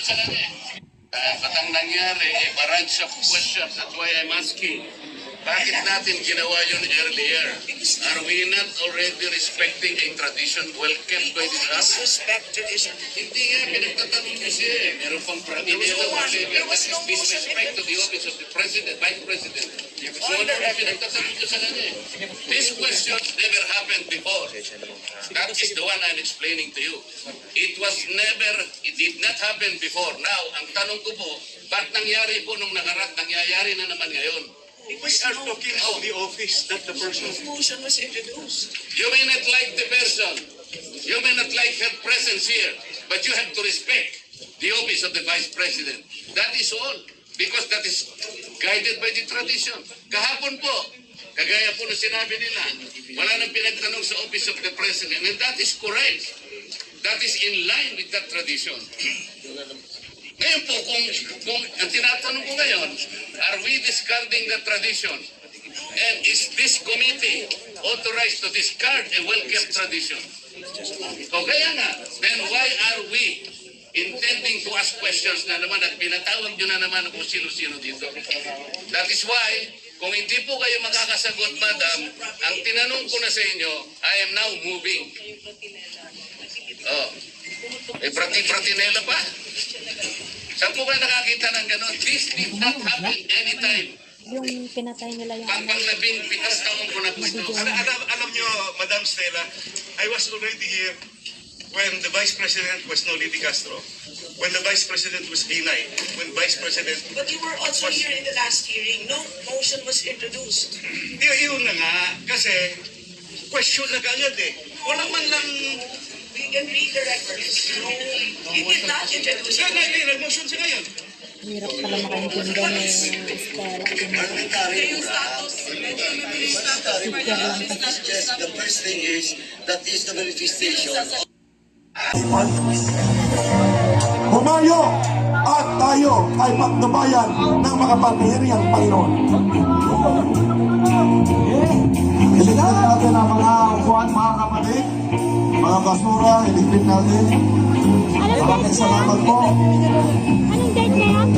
sa kanya. Ba't ang nangyari, barrage of questions, that's why I'm asking. Bakit natin ginawa yun earlier? Are we not already respecting a tradition well kept by this house? Disrespect tradition. Hindi nga, pinagtatanong niyo siya eh. Meron pang pranginila, whatever. That is disrespect to the office of the President, Vice President. So ano na pinagtatanong niyo sa kanya eh. These questions never happened before. That is the one I'm explaining to you. It did not happen before. Now, ang tanong ko po, ba't nangyari po nung nakaraan, nangyayari na naman ngayon? We are talking of the office, not the person. Motion was introduced. You may not like the person. You may not like her presence here. But you have to respect the office of the Vice President. That is all. Because that is guided by the tradition. Kahapon po, kagaya po na sinabi nila, wala nang pinagtanong sa office of the President. And that is correct. That is in line with that tradition. Ngayon po, kung ang tinatanong ko ngayon, are we discarding the tradition? And is this committee authorized to discard a well-kept tradition? O kaya nga, then why are we intending to ask questions na naman at pinatawag nyo na naman kung sino-sino dito? That is why, kung hindi po kayo makakasagot, madam, ang tinanong ko na sa inyo, I am now moving. Pratinela pa? Saan po ba nakakita ng gano'n? This did not happen anytime. Yung pinatay nila yung Pang labing pitas taon ko na po ito. Alam nyo, Madam Stella, I was already here when the Vice President was Nolly Di Castro, when the Vice President was Binay, when Vice President... But you were also here in the last hearing. No motion was introduced. Yun na nga, kasi question na kaagad eh. Wala man lang... We can read the records. No, he did not introduce it. Nag-motion siya ngayon. hirap pala makaintindihan ni Stella. Yung status. Speaker lang kasi. The first thing is that is the manifestation. Humayo at tayo ay pagnabayan ng makapangyarihang Panginoon. Iligpit natin ang mga upuan, mga kapatid, mga basura, iligpit natin. Maraming salamat po. Anong date na yan?